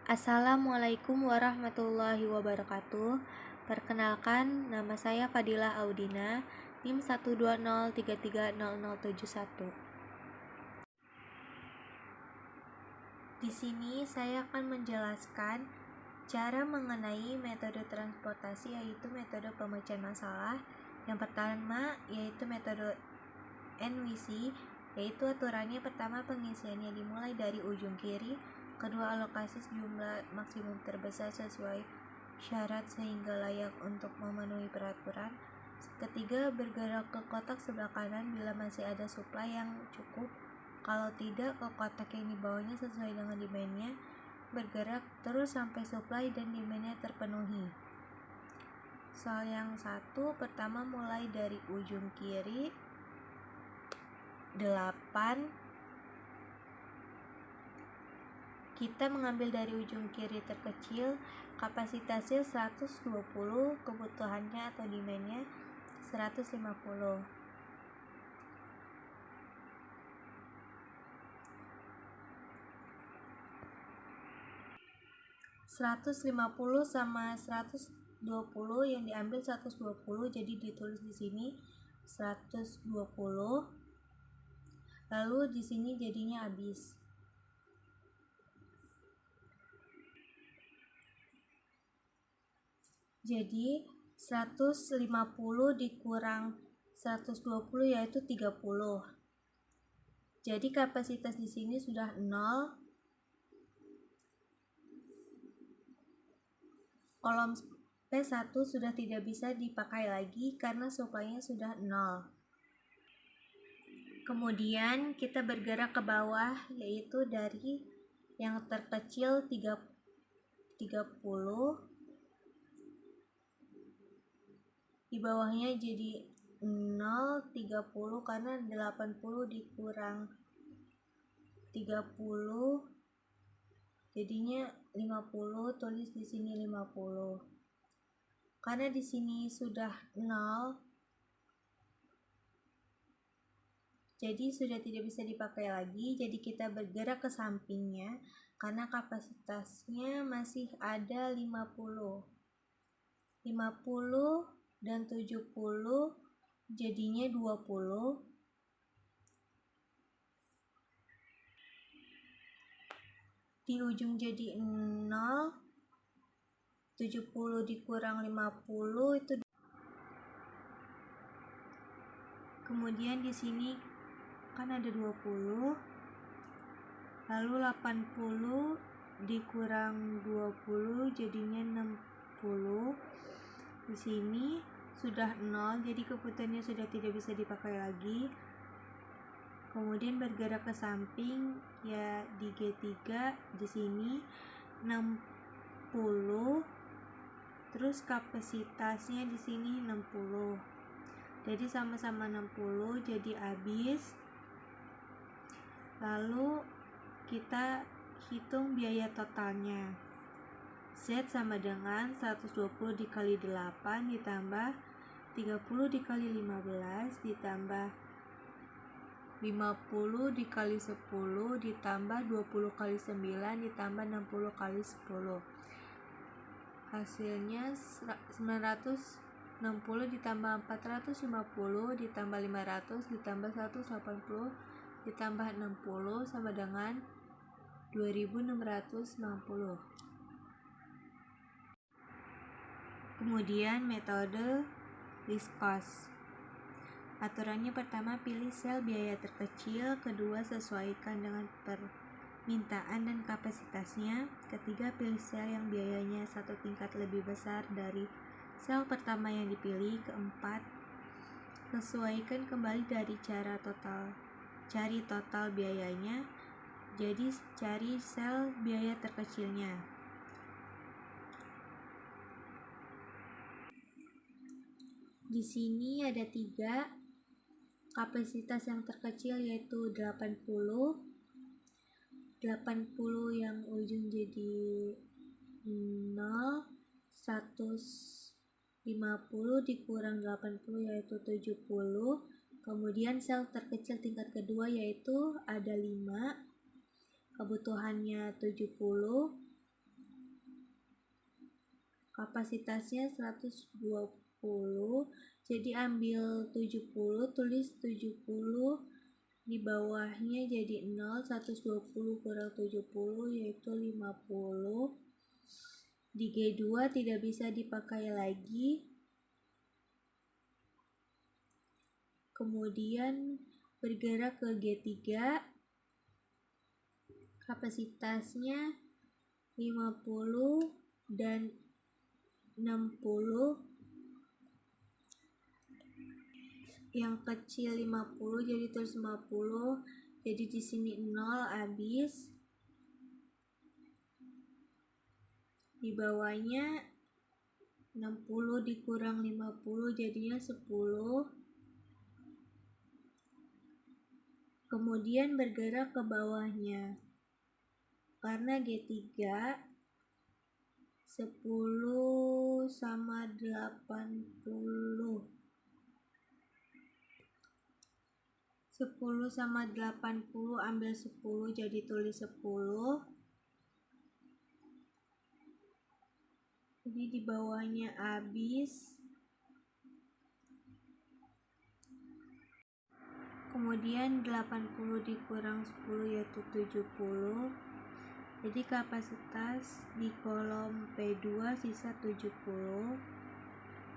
Assalamualaikum warahmatullahi wabarakatuh. Perkenalkan, nama saya Fadilah Audina, NIM 120330071. Di sini saya akan menjelaskan cara mengenai metode transportasi, yaitu metode pemecahan masalah. Yang pertama yaitu metode NWC, yaitu aturannya pertama pengisiannya dimulai dari ujung kiri, kedua alokasi jumlah maksimum terbesar sesuai syarat sehingga layak untuk memenuhi peraturan, ketiga bergerak ke kotak sebelah kanan bila masih ada supply yang cukup, kalau tidak ke kotak yang di bawahnya sesuai dengan demand-nya, bergerak terus sampai supply dan demand-nya terpenuhi. Soal yang satu, pertama mulai dari ujung kiri 8, kita mengambil dari ujung kiri terkecil, kapasitasnya 120, kebutuhannya atau demand-nya 150. (150) sama 120, yang diambil 120, jadi ditulis di sini 120. Lalu di sini jadinya habis. Jadi 150 dikurang 120 yaitu 30. Jadi kapasitas di sini sudah 0. Kolom P1 sudah tidak bisa dipakai lagi karena supply-nya sudah 0. Kemudian kita bergerak ke bawah, yaitu dari yang terkecil 30, di bawahnya jadi 0, 30 karena 80 dikurang 30 jadinya 50, tulis di sini 50. Karena di sini sudah 0, jadi sudah tidak bisa dipakai lagi, jadi kita bergerak ke sampingnya karena kapasitasnya masih ada 50 dan 70 jadinya 20. Di ujung jadi 0, 70 dikurang 50 itu. Kemudian di sini kan ada 20, lalu 80 dikurang 20 jadinya 60. Di sini sudah 0, jadi kebutuhannya sudah tidak bisa dipakai lagi. Kemudian bergerak ke samping, ya di G3 di sini 60, terus kapasitasnya di sini 60. Jadi sama-sama 60, jadi habis. Lalu kita hitung biaya totalnya. Z sama dengan 120 dikali 8 ditambah 30 dikali 15 ditambah 50 dikali 10 ditambah 20 kali 9 ditambah 60 kali 10. Hasilnya 960 ditambah 450 ditambah 500 ditambah 180 ditambah 60 sama dengan 2660. Kemudian metode least cost. Aturannya pertama pilih sel biaya terkecil, kedua sesuaikan dengan permintaan dan kapasitasnya, ketiga pilih sel yang biayanya satu tingkat lebih besar dari sel pertama yang dipilih, keempat sesuaikan kembali dari cari total biayanya, jadi cari sel biaya terkecilnya. Di sini ada 3 kapasitas yang terkecil, yaitu 80 yang ujung jadi 0, 150 dikurang 80 yaitu 70. Kemudian sel terkecil tingkat kedua yaitu ada 5, kebutuhannya 70, kapasitasnya 120, jadi ambil 70, tulis 70, di bawahnya jadi 0, 120 kurang 70 yaitu 50. Di G2 tidak bisa dipakai lagi. Kemudian bergerak ke G3, kapasitasnya 50 dan 60. Yang kecil 50 jadi terus 50. Jadi di sini 0 habis. Di bawahnya 60 dikurang 50 jadinya 10. Kemudian bergerak ke bawahnya. Karena G3 10 sama 80. 10 sama 80 ambil 10 jadi tulis 10. Jadi di bawahnya habis. Kemudian 80 dikurang 10 yaitu 70. Jadi kapasitas di kolom P2 sisa 70.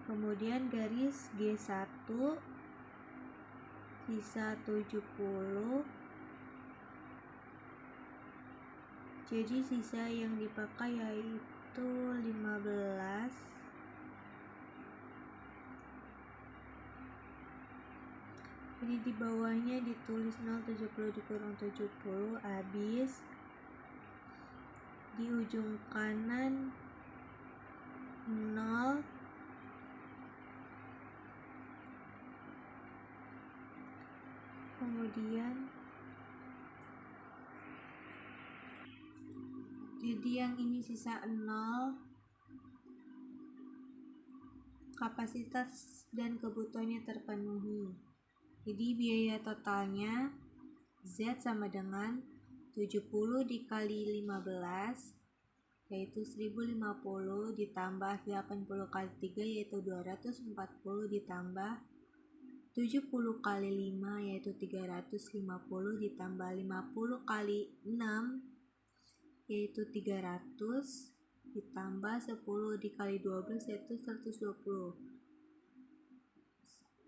Kemudian garis G1 sisa 70. Jadi sisa yang dipakai yaitu 15. Jadi di bawahnya ditulis 0, 70 dikurang 70 habis. Di ujung kanan 0. Kemudian jadi yang ini sisa 0. Kapasitas dan kebutuhannya terpenuhi. Jadi biaya totalnya Z sama dengan 70 dikali 15 yaitu 1050 ditambah 80 kali 3 yaitu 240 ditambah 70 kali 5 yaitu 350 ditambah 50 kali 6 yaitu 300 ditambah 10 dikali 12 yaitu 120.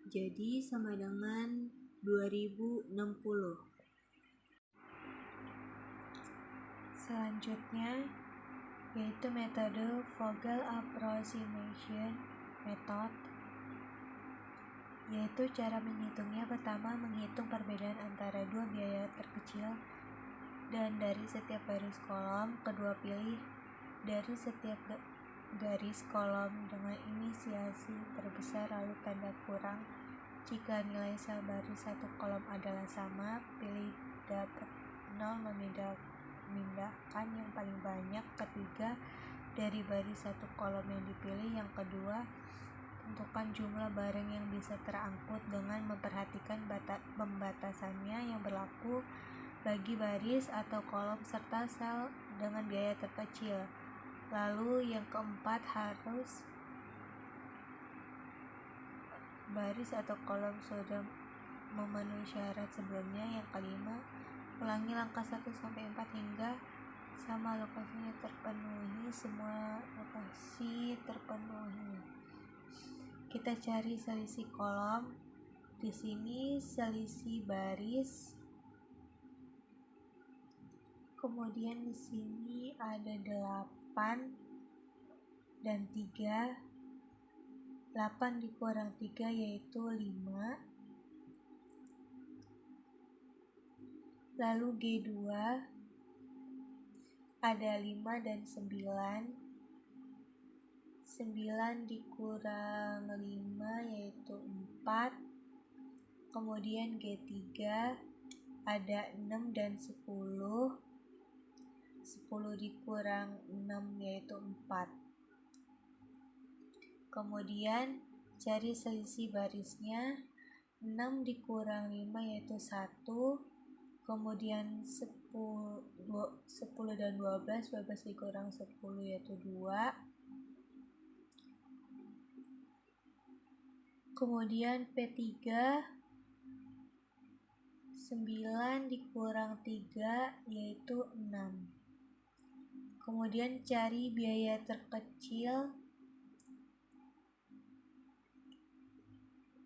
Jadi sama dengan 2060. Selanjutnya yaitu metode Vogel Approximation Method, yaitu cara menghitungnya. Pertama, menghitung perbedaan antara dua biaya terkecil dan dari setiap baris kolom. Kedua, pilih dari setiap garis kolom dengan inisiasi terbesar lalu tanda kurang jika nilai sel baris satu kolom adalah sama. Pilih dapat 0 memindahkan yang paling banyak. Ketiga, dari baris satu kolom yang dipilih. Yang kedua, tentukan jumlah barang yang bisa terangkut dengan memperhatikan pembatasannya yang berlaku bagi baris atau kolom serta sel dengan biaya terkecil. Lalu yang keempat, harus baris atau kolom sudah memenuhi syarat sebelumnya. Yang kelima, ulangi langkah 1-4 hingga sama lokasinya terpenuhi. Semua lokasi terpenuhi. Kita cari selisih kolom. Di sini selisih baris. Kemudian di sini ada 8 dan 3. 8 dikurang 3 yaitu 5. Lalu G2 ada 5 dan 9. 9 dikurang 5 yaitu 4. Kemudian G3 ada 6 dan 10. 10 dikurang 6 yaitu 4. Kemudian cari selisih barisnya. 6 dikurang 5 yaitu 1. Kemudian 10 dan 12 dikurang 10 yaitu 2. Kemudian P3 9 dikurang 3 yaitu 6. Kemudian cari biaya terkecil.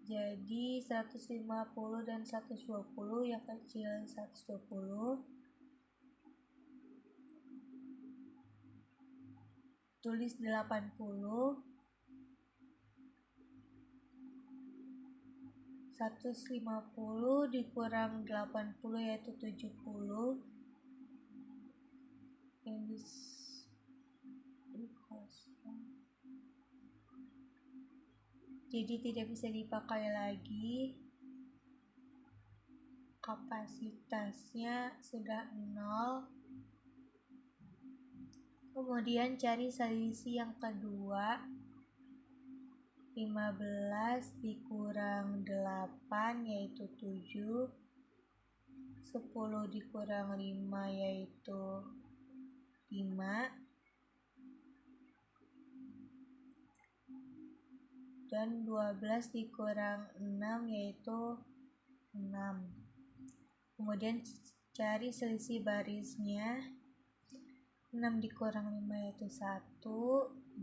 Jadi 150 dan 120, yang kecil 120. Tulis 80. 150 dikurang 80 yaitu 70. Yang jadi tidak bisa dipakai lagi. Kapasitasnya sudah 0. Kemudian cari selisih yang kedua. 15 dikurang 8 yaitu 7. 10 dikurang 5 yaitu 5. Dan 12 dikurang 6 yaitu 6. Kemudian cari selisih barisnya. 6 dikurang 5 yaitu 1.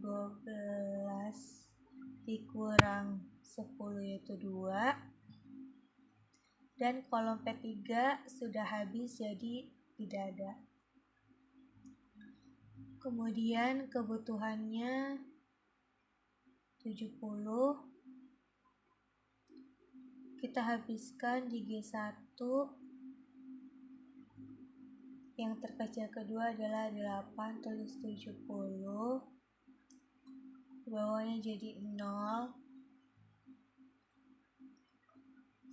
12 dikurang 10 yaitu 2. Dan kolom P3 sudah habis, jadi tidak ada. Kemudian kebutuhannya 70. Kita habiskan di G1. Yang terkecil kedua adalah 8, tulis 70. Bawahnya jadi 0.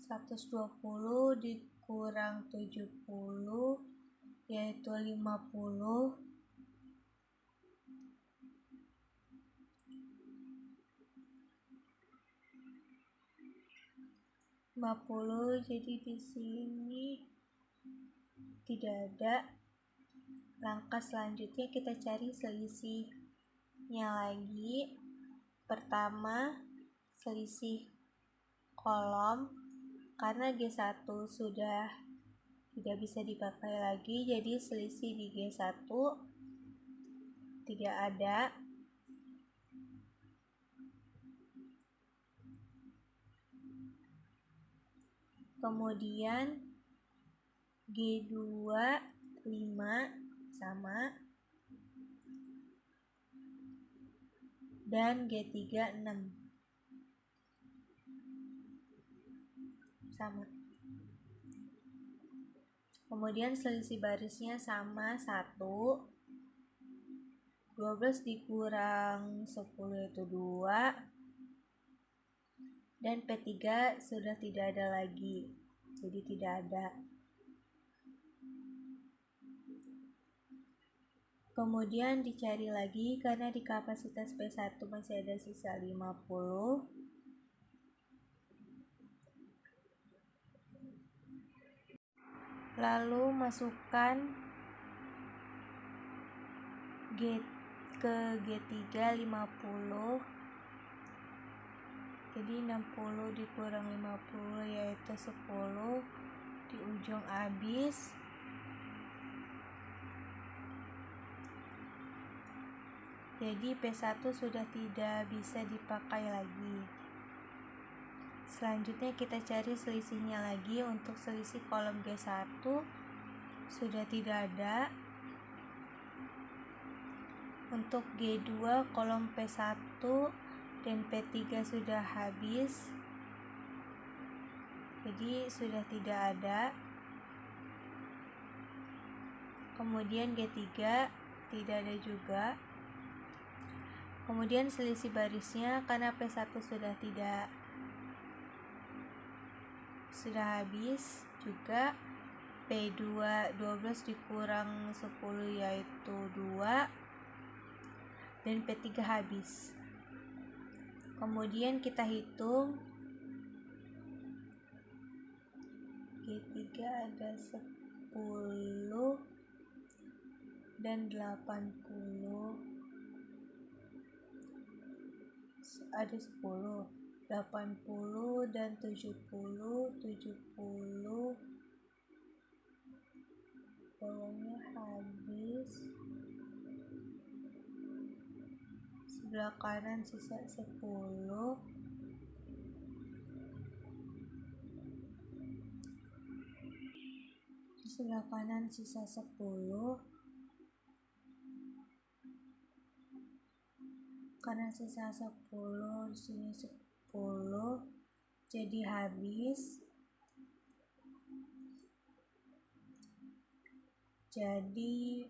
120 dikurang 70 yaitu 50. 50, jadi di sini tidak ada. Langkah selanjutnya kita cari selisihnya lagi. Pertama, selisih kolom. Karena G1 sudah tidak bisa dipakai lagi, jadi selisih di G1 tidak ada. Kemudian G2 5 sama, dan G3 6 sama. Kemudian selisih barisnya sama 1. 12 dikurang 10 yaitu 2. Dan P3 sudah tidak ada lagi, jadi tidak ada. Kemudian dicari lagi karena di kapasitas P1 masih ada sisa 50. Lalu masukkan ke G3 50. Jadi 60 dikurang 50 yaitu 10 di ujung habis. Jadi P1 sudah tidak bisa dipakai lagi. Selanjutnya kita cari selisihnya lagi. Untuk selisih kolom G1 sudah tidak ada. Untuk G2 kolom P1 dan P3 sudah habis, jadi sudah tidak ada. Kemudian G3 tidak ada juga. Kemudian selisih barisnya karena P1 sudah habis juga. P2 12 dikurang 10 yaitu 2. Dan P3 habis. Kemudian kita hitung. G3 ada 10 dan 80. Ada 10. 80 dan 70 uangnya habis. Sebelah kanan sisa 10. Sebelah kanan sisa 10. Karena sisa 10, di sini 10, jadi habis. Jadi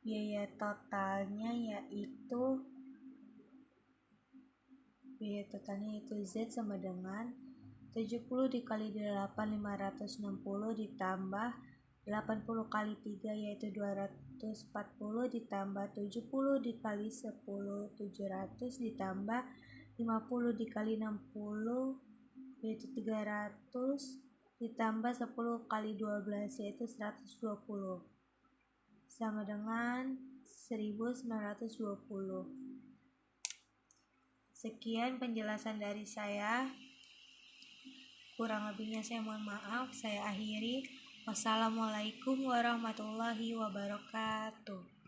biaya totalnya yaitu Z sama dengan 70 dikali 8 560 ditambah 80 kali 3 yaitu 240 ditambah 70 dikali 10 700 ditambah 50 dikali 60 yaitu 300 ditambah 10 kali 12 yaitu 120 sama dengan 1920. Sekian penjelasan dari saya. Kurang lebihnya saya mohon maaf. Saya akhiri. Wassalamualaikum warahmatullahi wabarakatuh.